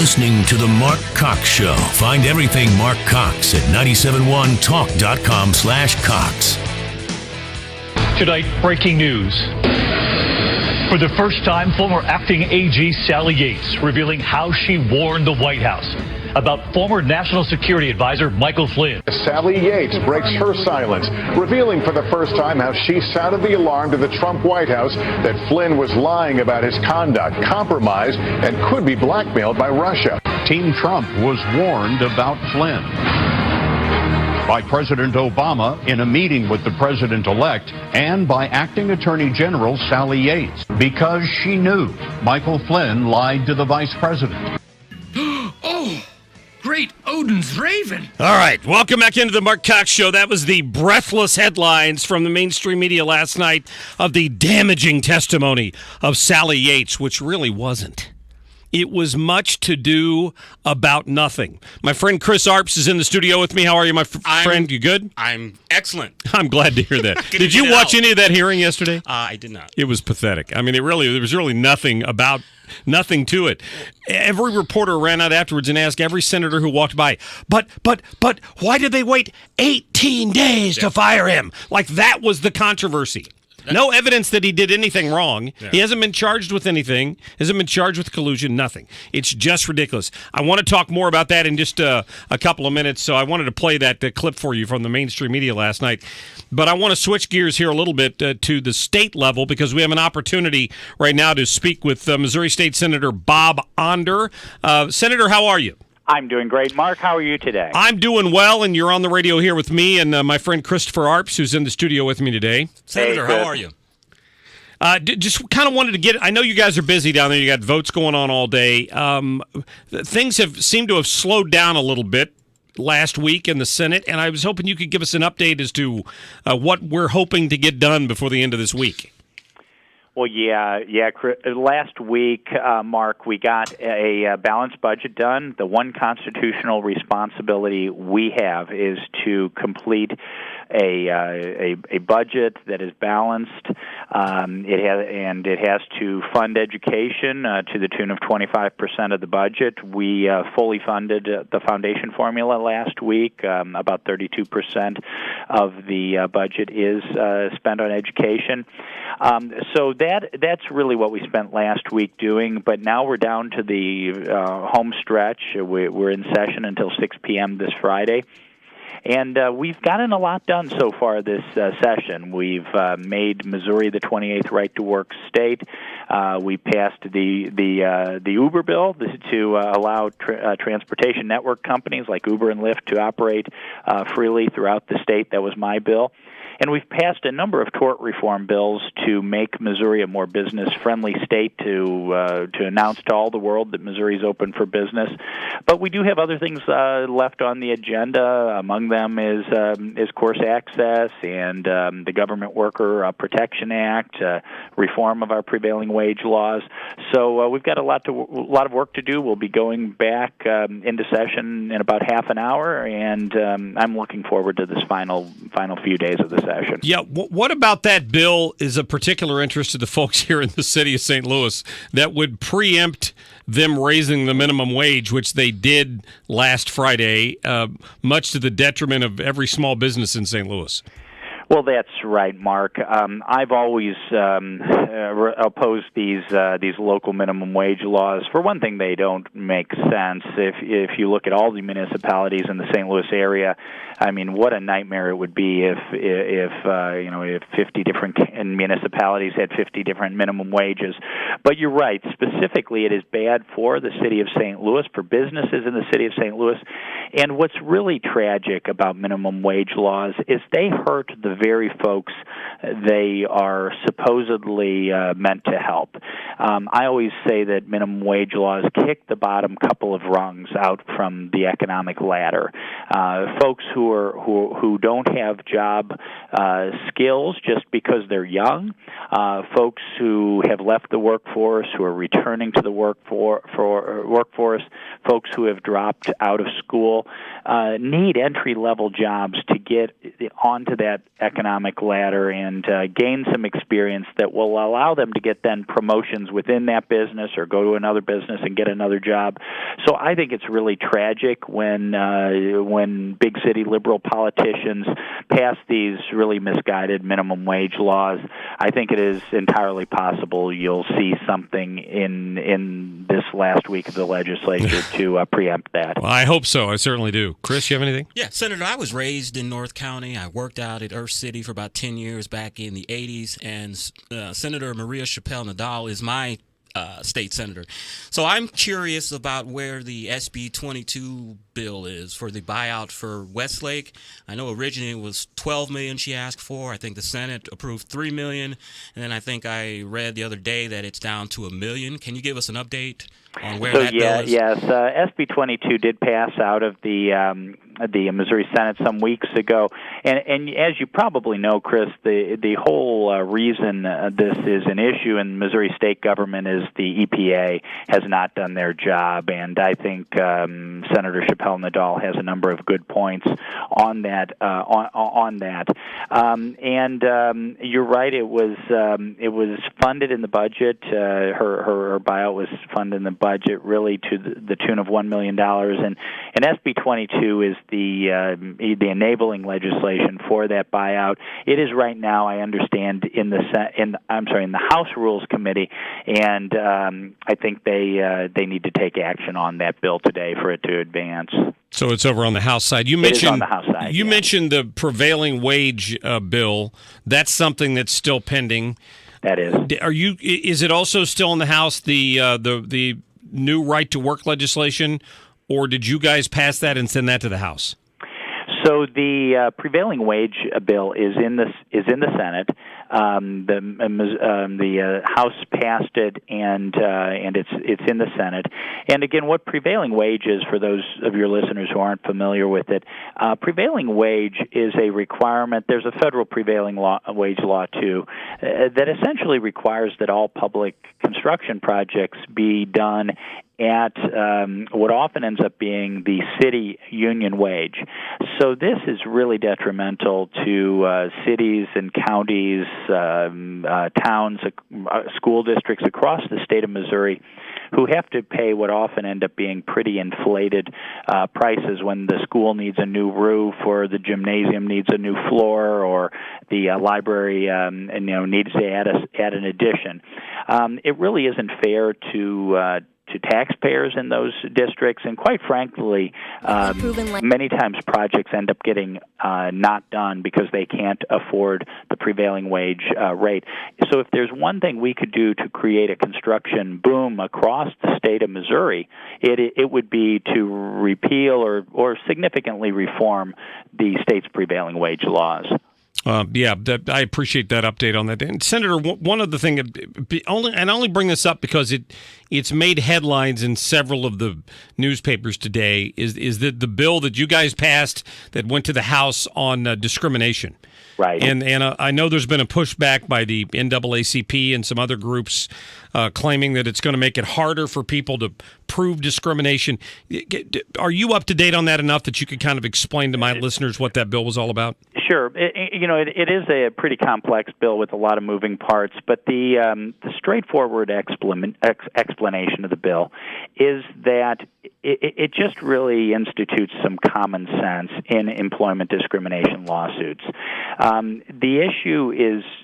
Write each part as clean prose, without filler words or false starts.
listening to The Mark Cox Show. Find everything Mark Cox at 971talk.com/Cox. Tonight, breaking news. For the first time, former acting AG Sally Yates revealing how she warned the White House about former National Security Advisor Michael Flynn. Sally Yates breaks her silence, revealing for the first time how she sounded the alarm to the Trump White House that Flynn was lying about his conduct, compromised, and could be blackmailed by Russia. Team Trump was warned about Flynn by President Obama in a meeting with the president-elect and by Acting Attorney General Sally Yates because she knew Michael Flynn lied to the vice president. Oh, great Odin's Raven. All right, welcome back into the Mark Cox Show. That was the breathless headlines from the mainstream media last night of the damaging testimony of Sally Yates, which really wasn't. It was much to do about nothing. My friend Chris Arps is in the studio with me. How are you, my friend? You good? I'm excellent. I'm glad to hear that. Did you watch any of that hearing yesterday? I did not. It was pathetic. I mean, there was really nothing to it. Every reporter ran out afterwards and asked every senator who walked by, but why did they wait 18 days to fire him? Like that was the controversy. No evidence that he did anything wrong. Yeah. He hasn't been charged with anything. Hasn't been charged with collusion, nothing. It's just ridiculous. I want to talk more about that in just a couple of minutes, so I wanted to play that clip for you from the mainstream media last night. But I want to switch gears here a little bit to the state level because we have an opportunity right now to speak with Missouri State Senator Bob Onder. Senator, how are you? I'm doing great. Mark, how are you today? I'm doing well, and you're on the radio here with me and my friend Christopher Arps, who's in the studio with me today. Senator, how are you? Just kind of wanted to get. I know you guys are busy down there. You got votes going on all day. Things seemed to have slowed down a little bit last week in the Senate, and I was hoping you could give us an update as to what we're hoping to get done before the end of this week. Well, yeah. Last week, Mark, we got a balanced budget done. The one constitutional responsibility we have is to complete a budget that is balanced. It has to fund education to the tune of 25% of the budget. We fully funded the foundation formula last week. About 32% of the budget is spent on education. So that's really what we spent last week doing. But now we're down to the home stretch. We're in session until 6 p.m. this Friday. And we've gotten a lot done so far this session. We've made Missouri the 28th right-to-work state. We passed the Uber bill to allow transportation network companies like Uber and Lyft to operate freely throughout the state. That was my bill. And we've passed a number of tort reform bills to make Missouri a more business-friendly state, to announce to all the world that Missouri is open for business. But we do have other things left on the agenda. Among them is course access and the Government Worker Protection Act, reform of our prevailing wage laws. So we've got a lot of work to do. We'll be going back into session in about half an hour, and I'm looking forward to this final few days of the session. Yeah, what about that bill is of particular interest to the folks here in the city of St. Louis that would preempt them raising the minimum wage, which they did last Friday, much to the detriment of every small business in St. Louis? Well, that's right, Mark. I've always opposed these local minimum wage laws. For one thing, they don't make sense. If you look at all the municipalities in the St. Louis area, I mean, what a nightmare it would be if 50 different municipalities had 50 different minimum wages. But you're right. Specifically, it is bad for the city of St. Louis, for businesses in the city of St. Louis. And what's really tragic about minimum wage laws is they hurt the very folks they are supposedly meant to help. I always say that minimum wage laws kick the bottom couple of rungs out from the economic ladder. folks who don't have job skills just because they're young, folks who have left the workforce, who are returning to the workforce, folks who have dropped out of school, need entry-level jobs to get onto that economic ladder and gain some experience that will allow them to get then promotions within that business or go to another business and get another job. So I think it's really tragic when big city liberal politicians pass these really misguided minimum wage laws. I think it is entirely possible you'll see something in this last week of the legislature to preempt that. Well, I hope so. I certainly do. Chris, you have anything? Yeah, Senator, I was raised in North County. I worked out at Earth City for about 10 years back in the 80s, and Senator Maria Chappelle-Nadal is my state senator. So I'm curious about where the SB 22 bill is for the buyout for Westlake. I know originally it was $12 million she asked for. I think the Senate approved $3 million, and then I think I read the other day that it's down to $1 million. Can you give us an update on where that bill is? Yes, SB 22 did pass out of the Missouri Senate some weeks ago, and as you probably know, Chris, the whole reason this is an issue in Missouri state government is the EPA has not done their job, and I think Senator Chappelle-Nadal has a number of good points on that. And you're right; it was funded in the budget. Her buyout was funded in the budget, really to the tune of $1 million, and SB 22 is the enabling legislation for that buyout. It is right now, I understand, in the House Rules Committee, and I think they need to take action on that bill today for it to advance. So it's over on the House side. You mentioned, it is on the House side. You mentioned the prevailing wage bill. That's something that's still pending. That is. Is it also still in the House, the new right to work legislation, or did you guys pass that and send that to the House? So the prevailing wage bill is in the Senate. The House passed it, and it's in the Senate. And again, what prevailing wage is, for those of your listeners who aren't familiar with it, prevailing wage is a requirement. There's a federal prevailing wage law too that essentially requires that all public construction projects be done at what often ends up being the city union wage. So this is really detrimental to cities and counties, towns, school districts across the state of Missouri who have to pay what often end up being pretty inflated prices when the school needs a new roof, or the gymnasium needs a new floor, or the library needs to add an addition. It really isn't fair to taxpayers in those districts, and quite frankly, many times projects end up getting not done because they can't afford the prevailing wage rate. So if there's one thing we could do to create a construction boom across the state of Missouri, it would be to repeal or significantly reform the state's prevailing wage laws. I appreciate that update on that. And Senator, one of the things, I only bring this up because it's made headlines in several of the newspapers today, is that the bill that you guys passed that went to the House on discrimination. Right. And I know there's been a pushback by the NAACP and some other groups claiming that it's going to make it harder for people to prove discrimination. Are you up to date on that enough that you could kind of explain to my listeners what that bill was all about? Sure. It is a pretty complex bill with a lot of moving parts, but the straightforward explanation of the bill is that it just really institutes some common sense in employment discrimination lawsuits. The issue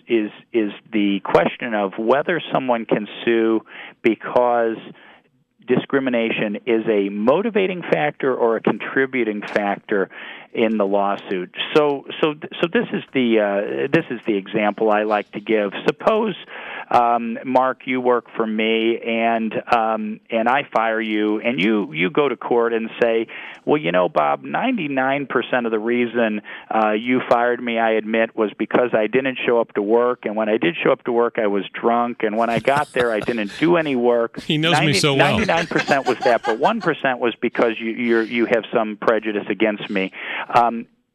is the question of whether someone can sue because discrimination is a motivating factor or a contributing factor in the lawsuit. So this is the example I like to give. Suppose Mark, you work for me, and I fire you, and you go to court and say, well, Bob, 99% of the reason you fired me, I admit, was because I didn't show up to work, and when I did show up to work, I was drunk, and when I got there, I didn't do any work. He knows me so well. 99% was that, but 1% was because you have some prejudice against me.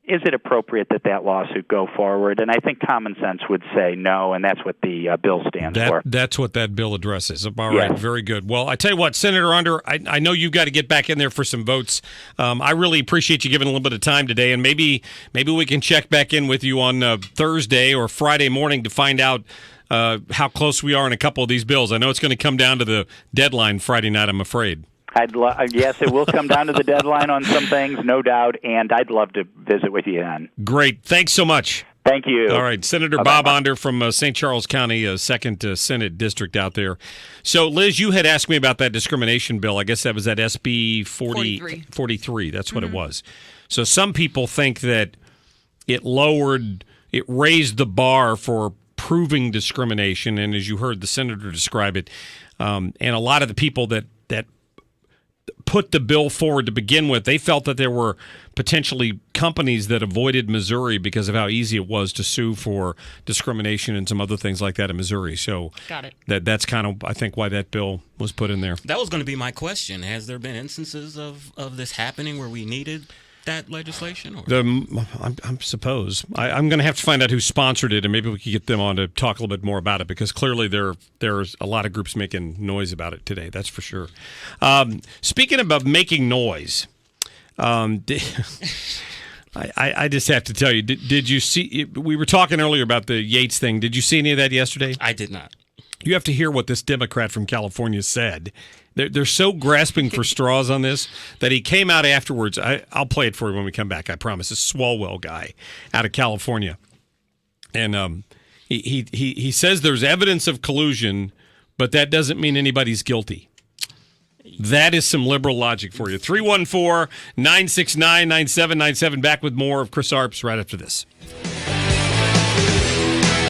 Is it appropriate that lawsuit go forward? And I think common sense would say no, and that's what the bill stands for. That's what that bill addresses. All right, very good. Well, I tell you what, Senator Onder, I know you've got to get back in there for some votes. I really appreciate you giving a little bit of time today, and maybe we can check back in with you on Thursday or Friday morning to find out how close we are in a couple of these bills. I know it's going to come down to the deadline Friday night, I'm afraid. Yes, it will come down to the deadline on some things, no doubt, and I'd love to visit with you then. Great. Thanks so much. Thank you. All right, Senator Bob Onder from St. Charles County, 2nd Senate District out there. So, Liz, you had asked me about that discrimination bill. I guess that was that SB 43. That's what it was. So some people think that it raised the bar for proving discrimination, and as you heard the senator describe it, and a lot of the people that put the bill forward to begin with, they felt that there were potentially companies that avoided Missouri because of how easy it was to sue for discrimination and some other things like that in Missouri. So got it. That's kind of, I think, why that bill was put in there. That was going to be my question. Has there been instances of this happening where we needed that legislation? Or? I suppose. I'm going to have to find out who sponsored it, and maybe we could get them on to talk a little bit more about it, because clearly there's a lot of groups making noise about it today. That's for sure. Speaking about making noise, I just have to tell you, did you see, we were talking earlier about the Yates thing. Did you see any of that yesterday? I did not. You have to hear what this Democrat from California said. They're so grasping for straws on this that he came out afterwards. I'll play it for you when we come back, I promise. This Swalwell guy out of California. And he says there's evidence of collusion, but that doesn't mean anybody's guilty. That is some liberal logic for you. 314-969-9797. Back with more of Chris Arps right after this.